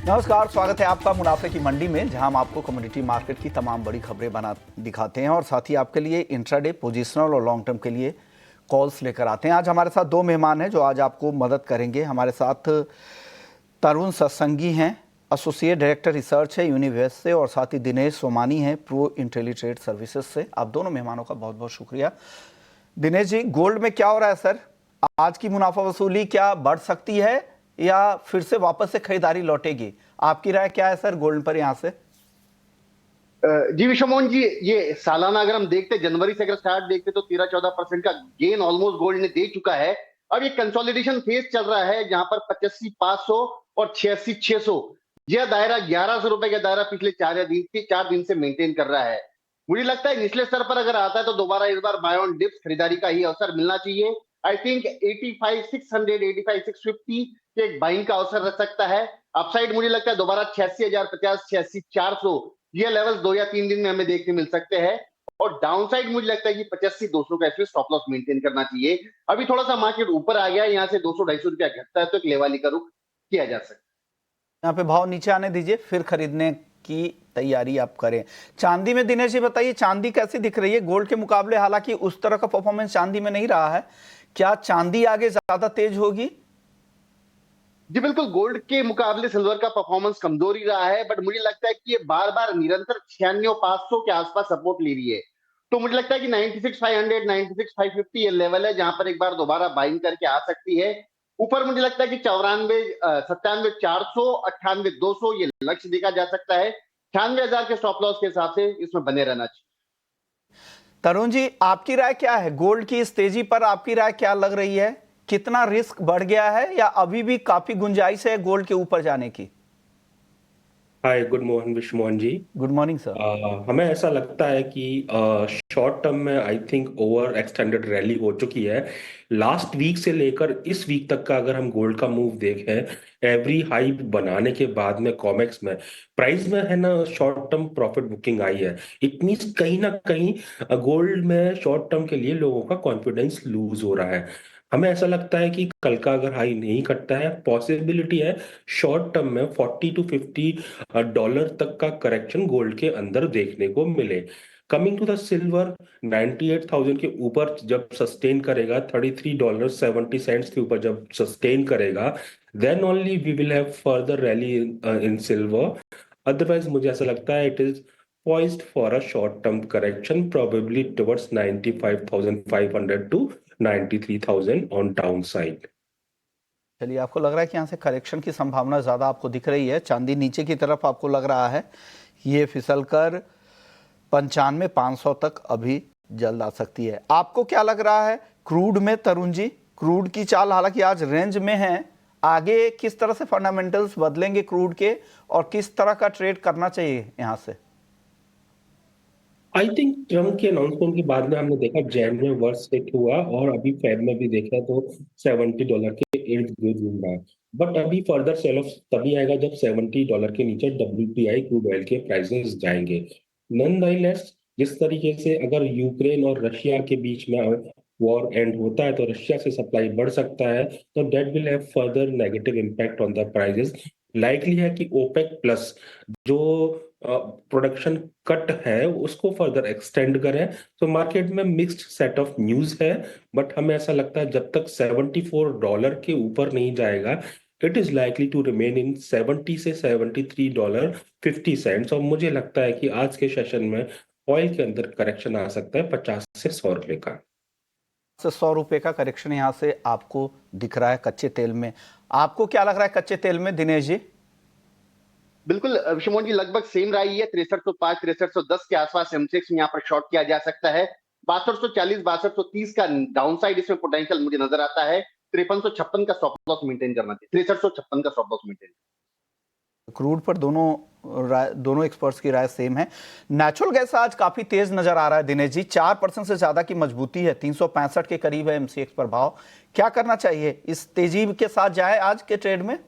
नमस्कार, स्वागत है आपका मुनाफे की मंडी में, जहां हम आपको कमोडिटी मार्केट की तमाम बड़ी खबरें दिखाते हैं और साथ ही आपके लिए इंट्राडे, पोजिशनल और लॉन्ग टर्म के लिए कॉल्स लेकर आते हैं। आज हमारे साथ दो मेहमान हैं जो आज आपको मदद करेंगे। हमारे साथ तरुण सत्संगी हैं, एसोसिएट डायरेक्टर रिसर्च है यूनिवेस्ट से, और साथ ही दिनेश सोमानी हैं, प्रो इंटेलीट्रेड सर्विसेज से। आप दोनों मेहमानों का बहुत बहुत शुक्रिया। दिनेश जी, गोल्ड में क्या हो रहा है सर? आज की मुनाफा वसूली क्या बढ़ सकती है या फिर से वापस से खरीदारी लौटेगी? आपकी राय क्या है सर गोल्ड पर यहाँ से? जी विश्वमोहन जी, ये सालाना अगर हम देखते, जनवरी से अगर स्टार्ट देखते तो 13-14% का गेन ऑलमोस्ट गोल्ड ने दे चुका है। अब ये कंसोलिडेशन फेज चल रहा है जहां पर 85,500 और 86,600 यह दायरा, 1100 रुपए का दायरा पिछले 4 दिन से मेंटेन कर रहा है। मुझे लगता है निचले स्तर पर अगर आता है तो दोबारा इस बार बाय ऑन डिप्स खरीदारी का ही अवसर मिलना चाहिए। आई थिंक 85,600, 85,650 एक बाइंग का अवसर रह सकता है। अपसाइड मुझे लगता है दोबारा 86,050, 86,400 ये लेवल्स 2 या 3 दिन में हमें देखने मिल सकते हैं। और डाउनसाइड मुझे लगता है कि 85,200 का इसमें स्टॉप लॉस मेंटेन करना चाहिए। अभी थोड़ा सा मार्केट ऊपर आ गया है, यहाँ से 200-250 रुपया घटता है तो एक लेवाली का रुख किया जा सकता है। यहाँ पे भाव नीचे आने दीजिए, फिर खरीदने की तैयारी आप करें। चांदी में दिनेश जी बताइए, चांदी कैसी दिख रही है गोल्ड के मुकाबले? हालांकि उस तरह का परफॉर्मेंस चांदी में नहीं रहा है, क्या चांदी आगे ज्यादा तेज होगी? जी बिल्कुल, गोल्ड के मुकाबले सिल्वर का परफॉर्मेंस कमजोर ही रहा है, बट मुझे लगता है कि ये बार बार निरंतर 96,500 के आसपास सपोर्ट ले रही है। तो मुझे लगता है कि 96,500, 96,550 ये लेवल है जहां पर एक बार दोबारा बाइंग करके आ सकती है। ऊपर मुझे लगता है कि 94, 97,400, 98,200 ये लक्ष्य देखा जा सकता है। 98,000 के स्टॉप लॉस के हिसाब से इसमें बने रहना चाहिए। तरुण जी, आपकी राय क्या है गोल्ड की इस तेजी पर? आपकी राय क्या लग रही है? कितना रिस्क बढ़ गया है या अभी भी काफी गुंजाइश है गोल्ड के ऊपर जाने की? Hi, good morning Vishwamohan ji. Good morning sir. हमें ऐसा लगता है कि शॉर्ट टर्म में I think over extended rally हो चुकी है। लास्ट वीक से लेकर इस वीक तक का अगर हम गोल्ड का मूव देखें, एवरी हाई बनाने के बाद में कॉमेक्स में प्राइस में है ना शॉर्ट टर्म प्रॉफिट बुकिंग आई है। इट मींस कहीं ना कहीं गोल्ड में शॉर्ट टर्म के लिए लोगों का कॉन्फिडेंस लूज हो रहा है। हमें ऐसा लगता है कि कल का अगर हाई नहीं कटता है, पॉसिबिलिटी है शॉर्ट टर्म में $40 to $50 तक का करेक्शन गोल्ड के अंदर देखने को मिले। कमिंग टू द सिल्वर, 98,000 के ऊपर जब सस्टेन करेगा, $33.70 के ऊपर जब सस्टेन करेगा, then only we will have further rally in silver. Otherwise मुझे ऐसा लगता है it is poised for a short term correction, probably towards 95,500 to 93,000 on downside. चलिए, आपको लग रहा है कि यहाँ से करेक्शन की संभावना ज़्यादा आपको दिख रही है। चांदी नीचे की तरफ आपको लग रहा है ये फिसल कर 95,500 तक अभी जल्द आ सकती है। आपको क्या लग रहा है क्रूड में तरुण जी? क्रूड की चाल हालांकि आज रेंज में है, आगे किस तरह से फंडामेंटल्स बदलेंगे क्रूड के और किस तरह का ट्रेड करना चाहिए यहाँ से? आई थिंक ट्रम्प के अनाउंसमेंट के बाद में हमने देखा जैन में वर्स हिट हुआ और अभी फेब में भी देखा तो $70 के इर्द गिर्द घूम रहा है। बट अभी फर्दर सेल ऑफ तभी आएगा जब $70 के नीचे WTI क्रूड ऑयल के प्राइसेस जाएंगे। नॉनदलेस जिस तरीके से अगर यूक्रेन और रशिया के बीच में वॉर एंड होता है तो रशिया से सप्लाई बढ़ सकता है, तो that will have further negative impact on the prices. Likely है कि ओपेक प्लस जो प्रोडक्शन कट है उसको फर्दर एक्सटेंड करें। तो मार्केट में मिक्स्ड सेट ऑफ न्यूज है, बट हमें ऐसा लगता है जब तक $74 के ऊपर नहीं जाएगा, it is likely to remain in 70 से $73.50। और मुझे लगता है कि आज के सेशन में ऑयल के अंदर करेक्शन आ सकता है 50 से 100 रुपए का। से 100 रुपए का करेक्शन यहाँ से आपको दिख रहा है कच्चे तेल में। आपको क्या लग रहा है कच्चे तेल में दिनेश जी? बिल्कुल विश्वमोहन जी, लगभग सेम रही है। 6305, 6310 के आसपास सेंसेक्स में यहाँ पर शॉर्ट किया जा सकता है। 6240, 6230 का डाउनसाइड इसमें पोटेंशियल मुझे नजर आता है। 5356 का स्टॉप लॉस मेंटेन करना चाहिए, 6356 का स्टॉप लॉस मेंटेन। क्रूड पर दोनों एक्सपर्ट्स की राय सेम है। नेचुरल गैस आज काफी तेज नजर आ रहा है दिनेश जी, 4% से ज्यादा की मजबूती है, 365 के करीब है एमसीएक्स पर भाव। क्या करना चाहिए? इस तेजी के साथ जाए आज के ट्रेड में?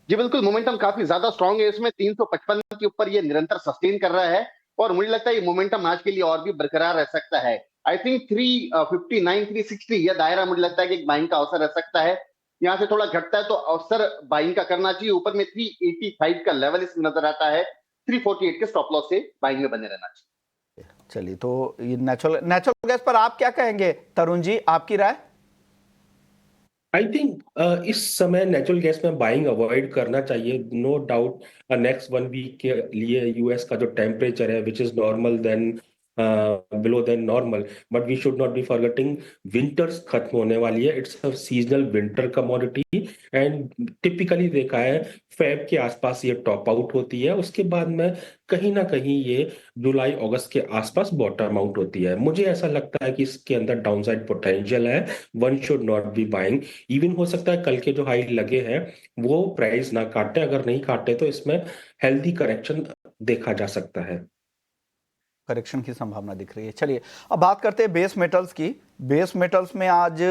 जी बिल्कुल, मोमेंटम काफी ज्यादा स्ट्रांग है इसमें। 355 के ऊपर ये निरंतर सस्टेन कर रहा है और मुझे लगता है ये मोमेंटम आज के लिए और भी बरकरार रह सकता है। आई थिंक 359, 360 यह दायरा मुझे लगता है कि एक बाइंग का अवसर रह सकता है। यहाँ से थोड़ा घटता है तो अवसर बाइंग का करना चाहिए। ऊपर में 385 का लेवल इसमें नजर आता है, 348 के स्टॉप लॉस से बाइंग में बने रहना चाहिए। चलिए, तो ये नेचुरल गैस पर आप क्या कहेंगे तरुण जी, आपकी राय? आई थिंक इस समय नेचुरल गैस में बाइंग अवॉइड करना चाहिए, नो डाउट। नेक्स्ट 1 वीक के लिए यूएस का जो टेम्परेचर है which is normal then below then normal, but we should not be forgetting winters खत्म होने वाली है। It's a seasonal winter commodity and typically देखा है फेब के आसपास ये टॉप आउट होती है, उसके बाद में कहीं ना कहीं ये जुलाई अगस्त के आसपास बॉटम आउट होती है। मुझे ऐसा लगता है कि इसके अंदर डाउनसाइड पोटेंशियल है, one should not B buying. Even हो सकता है कल के जो हाई लगे हैं वो प्राइस ना काटे, अगर नहीं काटे तो इसमें हेल्दी करेक्शन देखा जा सकता है। करेक्शन की संभावना दिख रही है। चलिए, अब बात करते हैं बेस मेटल्स की। बेस मेटल्स में आज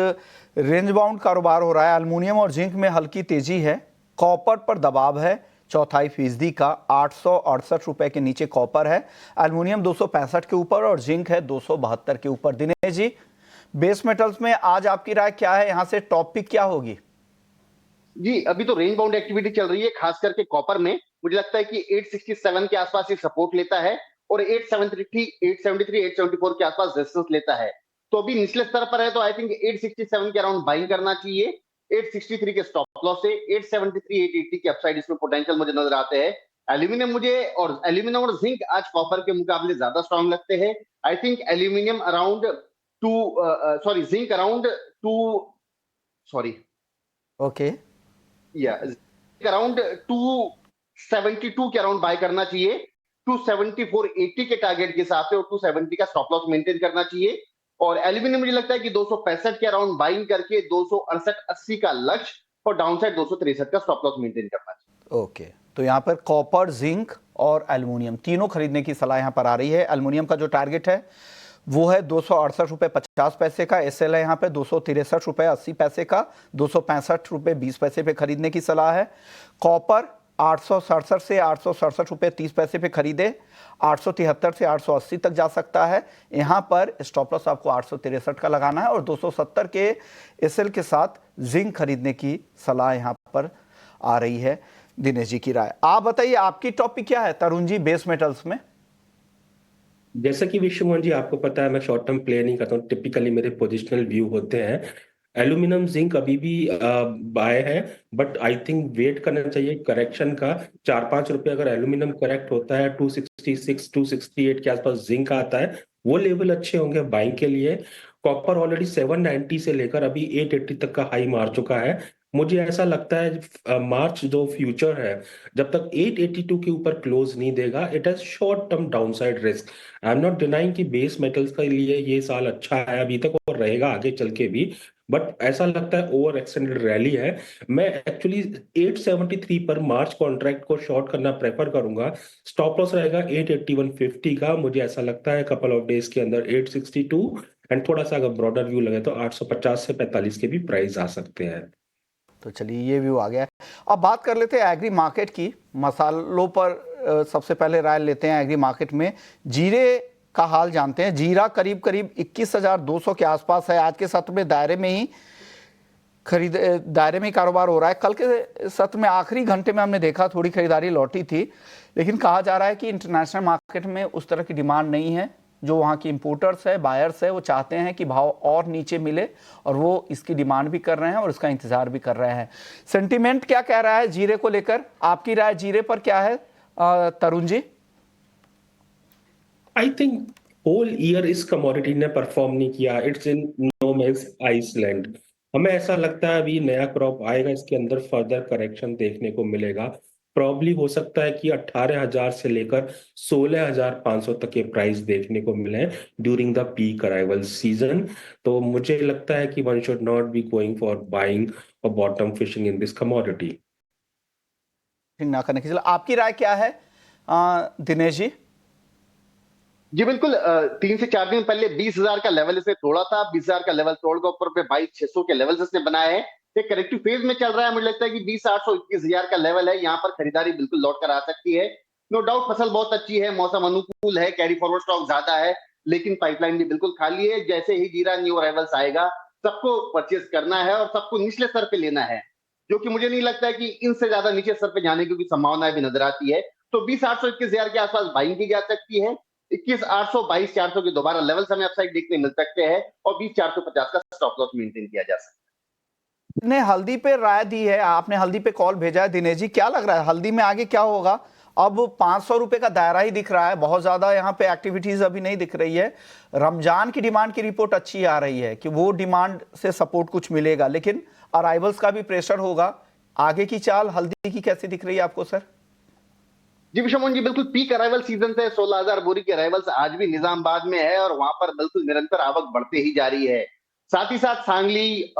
रेंज बाउंड कारोबार हो रहा है। एल्युमिनियम और जिंक में हल्की तेजी है। कॉपर पर दबाव है 0.25% का, 868 रुपए के नीचे कॉपर है। एल्युमिनियम 265 के ऊपर और जिंक है 272 के ऊपर। दिनेश जी, बेस मेटल्स में आज आपकी राय क्या है? यहां से टॉप पिक क्या होगी? जी, अभी तो रेंज बाउंड एक्टिविटी चल रही है, खास करके कॉपर में। मुझे लगता है कि 867 के आसपास ये सपोर्ट लेता है और 873, 873, 874 के आसपास रेजिस्टेंस लेता है। तो अभी निचले स्तर पर है तो आई थिंक 867 के अराउंड बाइंग करना चाहिए। 863 के स्टॉप लॉस से 873, 880 के अपसाइड इसमें पोटेंशियल मुझे नजर आते हैं। एल्यूमिनियम और जिंक आज कॉपर के मुकाबले ज्यादा स्ट्रांग लगते हैं। I think aluminium around two sorry zinc around two sorry okay, या अराउंड 272 के अराउंड बाय करना चाहिए। 274.80 के टारगेट के हिसाब से और 270 का स्टॉप लॉस मेंटेन करना चाहिए। और एल्यूमिनियम मुझे लगता है कि 265 के अराउंड बाइंग करके 268-80 का लक्ष्य और डाउनसाइड 263 का स्टॉप लॉस मेंटेन करना चाहिए। ओके, तो यहाँ पर कॉपर, जिंक और एल्युमिनियम तीनों खरीदने की सलाह यहाँ पर आ रही है। एल्युमिनियम का जो टारगेट है वो है 268 रुपये 50 पैसे का। एसएल है यहाँ पे 263 रुपये 80 पैसे का। 265 रुपये 20 पैसे पे खरीदने की सलाह है। कॉपर 867 से 867 रुपये 30 पैसे पे खरीदे। 873 से 880 तक जा सकता है। यहाँ पर स्टॉप लॉस आपको 863 का लगाना है और 270 के एसएल के साथ जिंक खरीदने की सलाह यहाँ पर आ रही है। दिनेश जी की राय आप बताइए, आपकी टॉपिक क्या है तरुण जी बेस मेटल्स में? जैसा कि विश्वमोहन जी आपको पता है मैं शॉर्ट टर्म प्ले नहीं करता हूँ, टिपिकली मेरे पोजिशनल व्यू होते हैं। एल्यूमिनियम जिंक अभी भी बाय है, बट आई थिंक वेट करना चाहिए करेक्शन का। 4-5 रुपए अगर एल्यूमिनियम करेक्ट होता है 266 268 के आसपास जिंक आता है, वो लेवल अच्छे होंगे बाइंग के लिए। कॉपर ऑलरेडी 790 से लेकर अभी 880 तक का हाई मार चुका है। मुझे ऐसा लगता है मार्च जो फ्यूचर है जब तक 882 के ऊपर क्लोज नहीं देगा, it has short term downside risk. I am not denying कि बेस मेटल्स के लिए ये साल अच्छा है अभी तक और रहेगा आगे चल के भी, बट ऐसा लगता है ओवर एक्सटेंडेड रैली है। मैं एक्चुअली 873 पर मार्च कॉन्ट्रैक्ट को शॉर्ट करना प्रेफर करूंगा। स्टॉप लॉस रहेगा 881.50 का। मुझे ऐसा लगता है कपल ऑफ डेज के अंदर 862 एंड थोड़ा सा अगर ब्रॉडर व्यू लगे तो 850 से 45 के भी प्राइस आ सकते हैं। तो चलिए, ये व्यू आ गया। अब बात कर लेते हैं एग्री मार्केट की। मसालों पर सबसे पहले राय लेते हैं। एग्री मार्केट में जीरे का हाल जानते हैं। जीरा करीब करीब 21,200 के आसपास है। आज के सत्र में दायरे में ही कारोबार हो रहा है। कल के सत्र में आखिरी घंटे में हमने देखा थोड़ी खरीदारी लौटी थी, लेकिन कहा जा रहा है कि इंटरनेशनल मार्केट में उस तरह की डिमांड नहीं है। जो वहाँ की इंपोर्टर्स है, बायर्स है, वो चाहते हैं कि भाव और नीचे मिले और वो इसकी डिमांड भी कर रहे हैं और इसका इंतजार भी कर रहे हैं। सेंटीमेंट क्या कह रहा है जीरे को लेकर? आपकी राय जीरे पर क्या है Tarun ji? I think whole year इस कमोडिटी ने परफॉर्म नहीं किया। It's in no means Iceland. हमें ऐसा लगता है अभी नया क्रॉप आएगा, इसके अंदर फर्दर करेक्शन देखने को मिलेगा। प्रॉब्ली हो सकता है कि 18,000 से लेकर 16,500 तक के प्राइस देखने को मिले during the peak arrival season. तो मुझे लगता है कि one should not be going for buying और bottom fishing in this commodity. ना करने की चलो, आपकी राय क्या है दिनेश जी? जी बिल्कुल, 3 से 4 दिन पहले 20,000 का लेवल इसने तोड़ा था। 20,000 का लेवल तोड़ कर ऊपर पे 22,600 के लेवल इसने बनाए हैं। एक करेक्टिव फेज में चल रहा है। मुझे लगता है कि 20,800, 21,000 का लेवल है, यहाँ पर खरीदारी बिल्कुल लौट कर आ सकती है। नो डाउट फसल बहुत अच्छी है, मौसम अनुकूल है, कैरी फॉरवर्ड स्टॉक ज्यादा है, लेकिन पाइपलाइन भी बिल्कुल खाली है। जैसे ही जीरा न्यू अराइवल्स आएगा सबको परचेज करना है और सबको निचले स्तर पे लेना है, जो कि मुझे नहीं लगता है कि इनसे ज्यादा नीचे स्तर पे जाने की कोई संभावना भी नजर आती है। तो 20,800 21,000 के आसपास बाइंग की जा सकती है। 21,800 22,400 के दोबारा लेवल हमें अपसाइड देखने मिल सकते हैं और 20,450 का स्टॉप लॉस मेंटेन किया जा सकता है। ने हल्दी पे राय दी है, आपने हल्दी पे कॉल भेजा है। दिनेश जी, क्या लग रहा है हल्दी में आगे क्या होगा? अब 500 रुपए का दायरा ही दिख रहा है, बहुत ज्यादा यहाँ पे एक्टिविटीज अभी नहीं दिख रही है। रमजान की डिमांड की रिपोर्ट अच्छी आ रही है कि वो डिमांड से सपोर्ट कुछ मिलेगा, लेकिन अराइवल्स का भी प्रेशर होगा। आगे की चाल हल्दी की कैसी दिख रही है आपको सर? जी विशमोहन जी, बिल्कुल पीक अराइवल सीजन से 16,000 बोरी के अराइवल्स आज भी निजामाबाद में है और वहां पर बिल्कुल निरंतर आवक बढ़ते ही जा रही है। साथ ही साथ सांगली,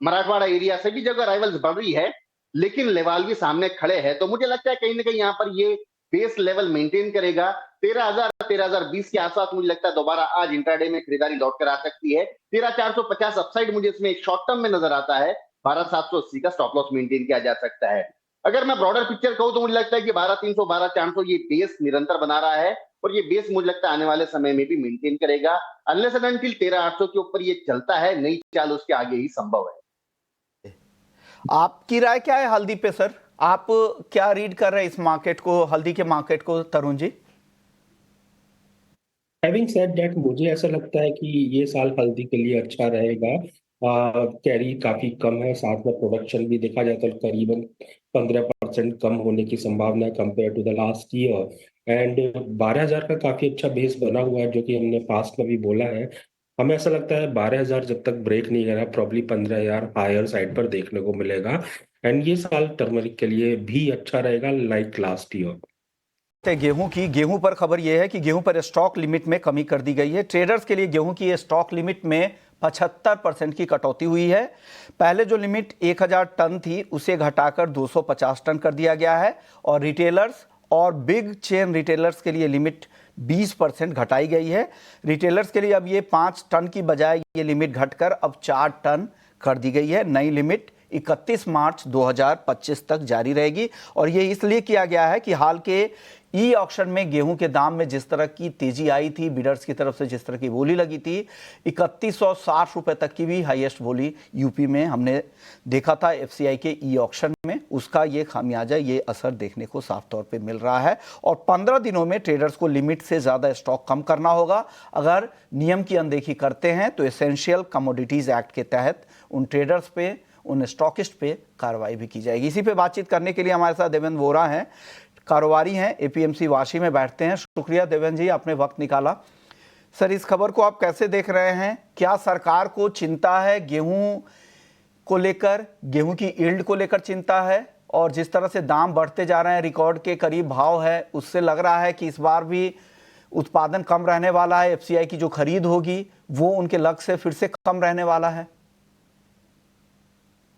मराठवाड़ा एरिया से भी जगह अराइवल्स बढ़ रही है, लेकिन लेवाल भी सामने खड़े हैं। तो मुझे लगता है कहीं ना कहीं यहाँ पर ये बेस लेवल मेंटेन करेगा। 13,000 13,020 के आसपास मुझे लगता है दोबारा आज इंट्राडे में खरीदारी लौट कर आ सकती है। 13,450 अपसाइड मुझे इसमें एक शॉर्ट टर्म में नजर आता है। 12,780 का स्टॉप लॉस मेंटेन किया जा सकता है। अगर मैं ब्रॉडर पिक्चर कहूं तो मुझे लगता है कि 12,300 12,400 ये बेस निरंतर बना रहा है और ये बेस मुझे लगता है आने वाले समय में भी मेंटेन करेगा। अनलेस एंड अनटिल 13,800 के ऊपर ये चलता है, नई चाल उसके आगे ही संभव है। आपकी राय क्या है हल्दी पे सर? आप क्या रीड कर रहे हैं इस मार्केट को, हल्दी के मार्केट को, Tarun ji? Having said that, मुझे ऐसा लगता है कि ये साल हल्दी के लिए अच्छा रहेगा। कैरी काफी कम है, साथ में प्रोडक्शन भी देखा जाए तो करीबन 15% कम होने की संभावना है compare to the last year. And 12,000 का काफी अच्छा बेस बना हुआ है, जो कि हमने पास्ट में भी बोला है। हमें ऐसा लगता है 12,000 जब तक ब्रेक नहीं करा, प्रॉब्ली 15,000 हायर साइड पर देखने को मिलेगा। एंड ये साल टर्मरिक के लिए भी अच्छा रहेगा, लाइक लास्ट ईयर। गेहूं पर खबर यह है कि गेहूं पर स्टॉक लिमिट में कमी कर दी गई है। ट्रेडर्स के लिए गेहूं की स्टॉक लिमिट में 75% की कटौती हुई है। पहले जो लिमिट 1,000 टन थी उसे घटाकर 250 टन कर दिया गया है और रिटेलर्स और बिग चेन रिटेलर्स के लिए लिमिट 20% घटाई गई है। रिटेलर्स के लिए अब ये 5 टन की बजाय ये लिमिट घटकर अब 4 टन कर दी गई है। नई लिमिट 31 मार्च 2025 तक जारी रहेगी और ये इसलिए किया गया है कि हाल के ई ऑक्शन में गेहूं के दाम में जिस तरह की तेजी आई थी, बिडर्स की तरफ से जिस तरह की बोली लगी थी, 3160 रुपए तक की भी हाईएस्ट बोली यूपी में हमने देखा था एफसीआई के ई ऑक्शन में। उसका ये खामियाजा, ये असर देखने को साफ तौर पे मिल रहा है और 15 दिनों में ट्रेडर्स को लिमिट से ज़्यादा स्टॉक कम करना होगा। अगर नियम की अनदेखी करते हैं तो एसेंशियल कमोडिटीज़ एक्ट के तहत उन ट्रेडर्स पे, उन स्टॉकिस्ट पे कार्रवाई भी की जाएगी। इसी पे बातचीत करने के लिए हमारे साथ देवेंद्र वोरा हैं, कारोबारी हैं, एपीएमसी वाशी में बैठते हैं। शुक्रिया देवेंद्र जी, आपने वक्त निकाला। सर, इस खबर को आप कैसे देख रहे हैं? क्या सरकार को चिंता है गेहूं को लेकर, गेहूं की यील्ड को लेकर चिंता है? और जिस तरह से दाम बढ़ते जा रहे हैं, रिकॉर्ड के करीब भाव है, उससे लग रहा है कि इस बार भी उत्पादन कम रहने वाला है। एफसीआई की जो खरीद होगी वो उनके लक्ष्य से फिर से कम रहने वाला है।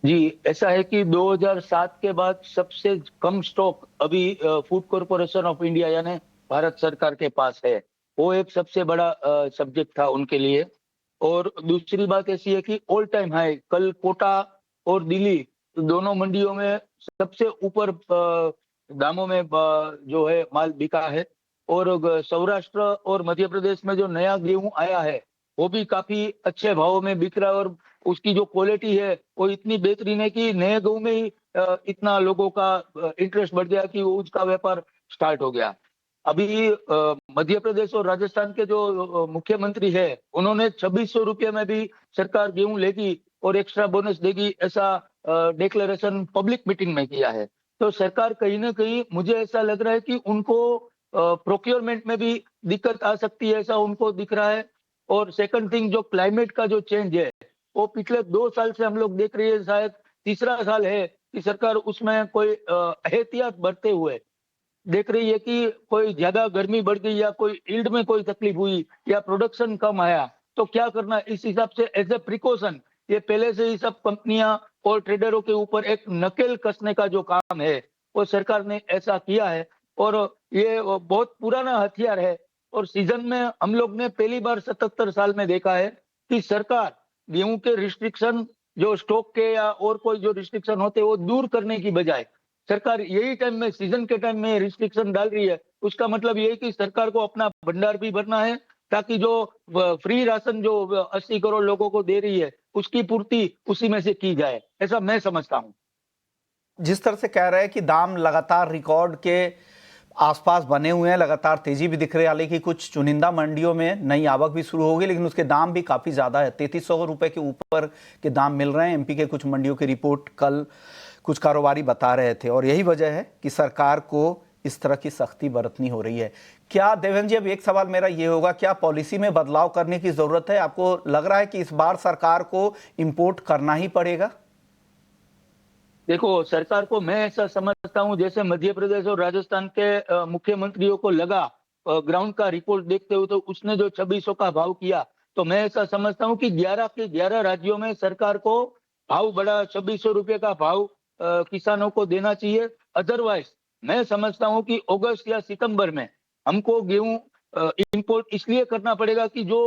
जी, ऐसा है कि 2007 के बाद सबसे कम स्टॉक अभी फूड कॉर्पोरेशन ऑफ इंडिया यानी भारत सरकार के पास है। वो एक सबसे बड़ा सब्जेक्ट था उनके लिए। और दूसरी बात ऐसी है कि ऑल टाइम हाई कल कोटा और दिल्ली दोनों मंडियों में सबसे ऊपर दामों में जो है माल बिका है। और सौराष्ट्र और मध्य प्रदेश में जो नया गेहूं आया है वो भी काफी अच्छे भावों में बिक रहा है और उसकी जो क्वालिटी है वो इतनी बेहतरीन है कि नए गेहूं में ही इतना लोगों का इंटरेस्ट बढ़ गया कि वो उसका व्यापार स्टार्ट हो गया। अभी मध्य प्रदेश और राजस्थान के जो मुख्यमंत्री है उन्होंने 2600 रुपये में भी सरकार गेहूं लेगी और एक्स्ट्रा बोनस देगी, ऐसा डिक्लेरेशन पब्लिक मीटिंग में किया है। तो सरकार कहीं ना कहीं, मुझे ऐसा लग रहा है कि उनको प्रोक्योरमेंट में भी दिक्कत आ सकती है, ऐसा उनको दिख रहा है। और सेकंड थिंग, जो क्लाइमेट का जो चेंज है वो पिछले 2 साल से हम लोग देख रहे हैं, शायद तीसरा साल है कि सरकार उसमें कोई एहतियात बरतते हुए देख रही है कि कोई ज्यादा गर्मी बढ़ गई या कोई यील्ड में कोई तकलीफ हुई या प्रोडक्शन कम आया तो क्या करना। इस हिसाब से एज ए प्रिकॉशन ये पहले से ही सब कंपनियां और ट्रेडरों के ऊपर एक नकेल कसने का जो काम है वो सरकार ने ऐसा किया है। और ये बहुत पुराना हथियार है और सीजन में हम लोग ने पहली बार 77 साल में देखा है कि सरकार गेहूं के रिस्ट्रिक्शन जो स्टॉक के या और कोई जो रिस्ट्रिक्शन होते हैं वो दूर करने की बजाय सरकार यही टाइम में, सीजन के टाइम में रिस्ट्रिक्शन डाल रही है। उसका मतलब ये है कि सरकार को अपना भंडार भी भरना है ताकि जो फ्री राशन जो 80 करोड़ लोगों को दे रही है उसकी पूर्ति उसी में से की जाए, ऐसा मैं समझता हूँ। जिस तरह से कह रहे हैं कि दाम लगातार रिकॉर्ड के आसपास बने हुए हैं, लगातार तेजी भी दिख रही है, हालांकि कुछ चुनिंदा मंडियों में नई आवक भी शुरू होगी, लेकिन उसके दाम भी काफी ज्यादा है। 3300 रुपए के ऊपर के दाम मिल रहे हैं। एमपी के कुछ मंडियों की रिपोर्ट कल कुछ कारोबारी बता रहे थे, और यही वजह है कि सरकार को इस तरह की सख्ती बरतनी हो रही है। क्या देवेंद्र जी, अब एक सवाल मेरा ये होगा, क्या पॉलिसी में बदलाव करने की जरूरत है? आपको लग रहा है कि इस बार सरकार को इंपोर्ट करना ही पड़ेगा? देखो, सरकार को मैं ऐसा समझता हूँ, जैसे मध्य प्रदेश और राजस्थान के मुख्यमंत्रियों को लगा ग्राउंड का रिपोर्ट देखते हुए, तो उसने जो 2600 का भाव किया, तो मैं ऐसा समझता हूँ कि 11 के 11 राज्यों में सरकार को भाव बढ़ा 2600 रुपये का भाव किसानों को देना चाहिए। अदरवाइज मैं समझता हूँ कि अगस्त या सितंबर में हमको गेहूं इंपोर्ट इसलिए करना पड़ेगा कि जो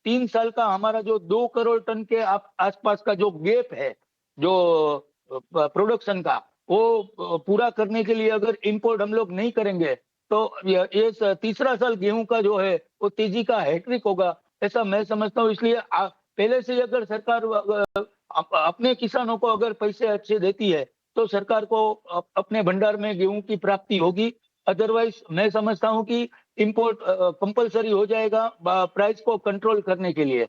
3 साल का हमारा जो 2 करोड़ टन के आसपास का जो गैप है, जो प्रोडक्शन का, वो पूरा करने के लिए अगर इंपोर्ट हम लोग नहीं करेंगे तो ये तीसरा साल गेहूं का जो है वो तेजी का हैट्रिक होगा, ऐसा मैं समझता हूँ। इसलिए पहले से अगर सरकार अपने किसानों को अगर पैसे अच्छे देती है तो सरकार को अपने भंडार में गेहूं की प्राप्ति होगी। अदरवाइज मैं समझता हूँ कि इंपोर्ट कंपलसरी हो जाएगा प्राइस को कंट्रोल करने के लिए।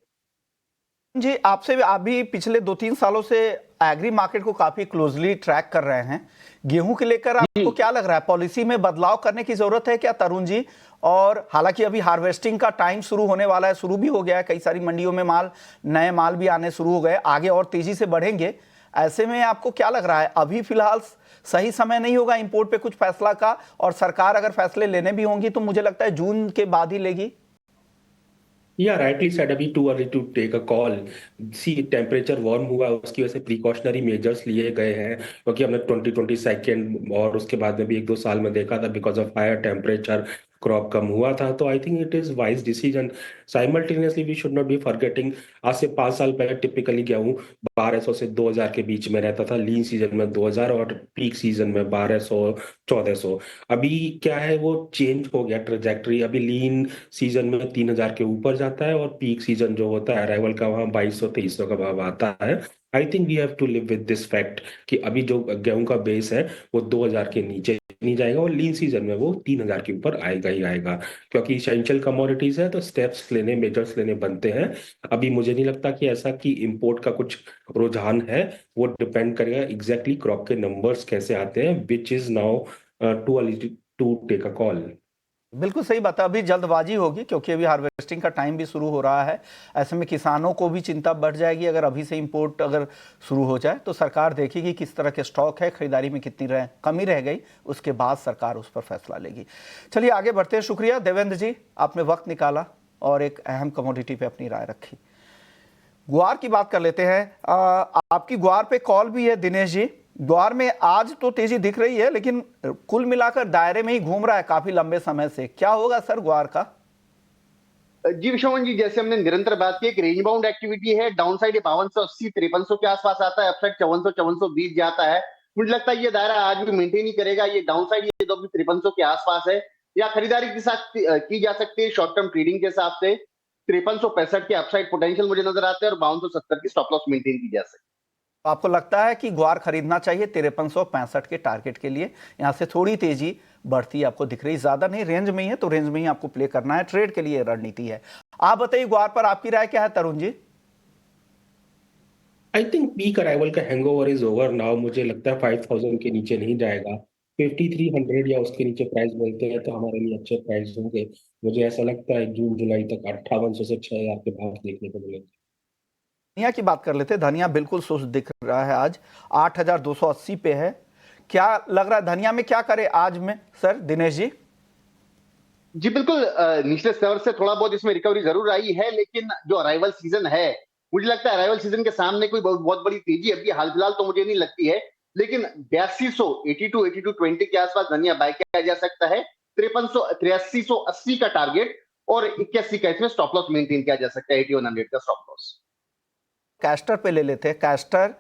जी, आपसे भी, आप भी पिछले 2-3 सालों से एग्री मार्केट को काफी क्लोजली ट्रैक कर रहे हैं। गेहूं के लेकर आपको क्या लग रहा है, पॉलिसी में बदलाव करने की जरूरत है क्या तरुण जी? और हालांकि अभी हार्वेस्टिंग का टाइम शुरू होने वाला है, शुरू भी हो गया है, कई सारी मंडियों में नए माल भी आने शुरू हो गए, आगे और तेजी से बढ़ेंगे। ऐसे में आपको क्या लग रहा है, अभी फिलहाल सही समय नहीं होगा इंपोर्ट पे कुछ फैसला का? और सरकार अगर फैसले लेने भी होंगी तो मुझे लगता है जून के बाद ही लेगी। या राइटली सेड, अभी too early to take a call. See, temperature warm हुआ, उसकी वजह से प्रिकॉशनरी मेजर्स लिए गए हैं, क्योंकि हमने 2022 और उसके बाद में भी 1-2 साल में देखा था, because of higher temperature crop कम हुआ था। तो I think it is wise decision. Simultaneously we should not be forgetting, आज से 5 साल पहले टिपिकली गेहूं 1200 से 2000 के बीच में रहता था, लीन सीजन में 2000 और पीक सीजन में 1200-1400। अभी क्या है, वो चेंज हो गया ट्रेजेक्टरी। अभी लीन सीजन में 3000 के ऊपर जाता है, और पीक सीजन जो होता है अराइवल का, वहां 2200-2300 का भाव आता है। I think we have to live with this fact कि अभी जो गेहूं का बेस है वो 2000 के नीचे नहीं जाएगा, और लीन सीजन में वो 3000 के ऊपर आएगा ही आएगा, क्योंकि इसेंशियल कमोडिटीज है, तो स्टेप्स लेने, मेजर्स लेने बनते हैं। अभी मुझे नहीं लगता कि ऐसा कि इंपोर्ट का कुछ रुझान है। वो डिपेंड करेगा एग्जैक्टली क्रॉप के नंबर्स कैसे आते हैं, which is now too early to take a call. बिल्कुल सही बात है, अभी जल्दबाजी होगी क्योंकि अभी हार्वेस्टिंग का टाइम भी शुरू हो रहा है। ऐसे में किसानों को भी चिंता बढ़ जाएगी। अगर अभी से इंपोर्ट अगर शुरू हो जाए तो सरकार देखेगी किस तरह के स्टॉक है, खरीदारी में कितनी कमी रह गई, उसके बाद सरकार उस पर फैसला लेगी। चलिए आगे बढ़ते हैं। शुक्रिया देवेंद्र जी, आपने वक्त निकाला और एक अहम कमोडिटी पे अपनी राय रखी। ग्वार की बात कर लेते हैं। आपकी ग्वार पे कॉल भी है दिनेश जी। ग्वार में आज तो तेजी दिख रही है, लेकिन कुल मिलाकर दायरे में ही घूम रहा है काफी लंबे समय से। क्या होगा सर ग्वार का? जी विश्वमोहन जी, जैसे हमने निरंतर बात की, एक रेंज बाउंड एक्टिविटी है। डाउन साइड 5280-5300 के आसपास आता है, अपसाइड 5400-5420 जाता है। मुझे लगता है ये दायरा आज भी मेंटेन ही करेगा। ये डाउन साइड ये 5300 के आसपास है, या खरीदारी के साथ की जा सकती है शॉर्ट टर्म ट्रेडिंग के हिसाब से। 5365 के अपसाइड पोटेंशियल मुझे नजर आते हैं, और 5270 की स्टॉप लॉस मेंटेन की जा सकती है। आपको लगता है कि ग्वार खरीदना चाहिए 5365 के टारगेट के लिए? यहां से थोड़ी तेजी बढ़ती आपको दिख रही, ज्यादा नहीं, रेंज में ही है, तो रेंज में ही आपको प्ले करना है, ट्रेड के लिए रणनीति है। आप बताइए ग्वार पर आपकी राय क्या है Tarun ji? I think peak arrival का हैंगओवर इज ओवर नाउ। मुझे लगता है 5000 के नीचे नहीं जाएगा। 5300 या उसके नीचे प्राइस मिलते हैं तो हमारे लिए अच्छे प्राइस होंगे। मुझे ऐसा लगता है जून जुलाई तक 5800 से 6000 के भाव देखने को मिलेंगे। धनिया की बात कर लेते हैं। धनिया बिल्कुल सुस्त दिख रहा है, आज 8280 पे है। क्या लग रहा है धनिया में क्या करे आज में सर दिनेश जी? जी बिल्कुल, निचले स्तर से थोड़ा बहुत इसमें रिकवरी जरूर आई है, लेकिन जो अराइवल सीजन है, मुझे लगता है अराइवल सीजन के सामने कोई बहुत बड़ी तेजी अभी हाल फिलहाल तो मुझे नहीं लगती है। लेकिन 8220 के आसपास धनिया बाय किया जा सकता है। 8380 का टारगेट और 81 का इसमें स्टॉप लॉस मेंटेन किया जा सकता है, 8100 का स्टॉप लॉस। कैस्टर पे ले लेते हैं। कैस्टर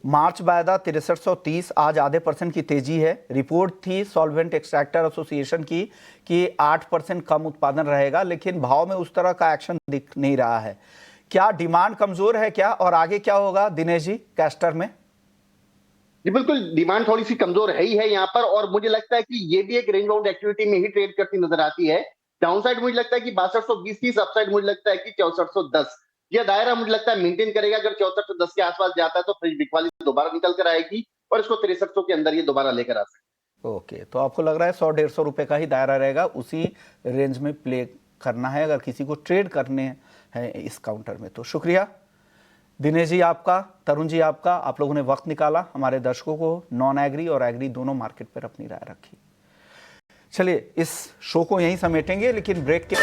मार्च वायदा 6330, आज आधे % की तेजी है। रिपोर्ट थी सॉल्वेंट एक्सट्रैक्टर एसोसिएशन की कि 8% कम उत्पादन रहेगा, लेकिन भाव में उस तरह का एक्शन दिख नहीं रहा है। क्या डिमांड कमजोर है क्या, और आगे क्या होगा दिनेश जी कैस्टर में? जी बिल्कुल, डिमांड थोड़ी सी कमजोर है ही है यहाँ पर, और मुझे लगता है कि ये भी एक रेंज बाउंड एक्टिविटी में ही ट्रेड करती नजर आती है। डाउनसाइड मुझे लगता है कि 6220 की, अपसाइड मुझे लगता है कि 6410। यह दायरा मुझे लगता है मेंटेन करेगा। अगर 6410 के आसपास जाता है तो फिर बिकवाली दोबारा निकल कर आएगी और इसको 6300 के अंदर ये दोबारा लेकर आ सकती है। ओके, तो आपको लग रहा है 100-150 रुपए का ही दायरा रहेगा, उसी रेंज में प्ले करना है अगर किसी को ट्रेड करने हैं इस काउंटर में। तो शुक्रिया दिनेश जी आपका, तरुण जी आपका, आप लोगों ने वक्त निकाला हमारे दर्शकों को नॉन एग्री और एग्री दोनों मार्केट पर अपनी राय रखी। चलिए इस शो को यहीं समेटेंगे, लेकिन ब्रेक के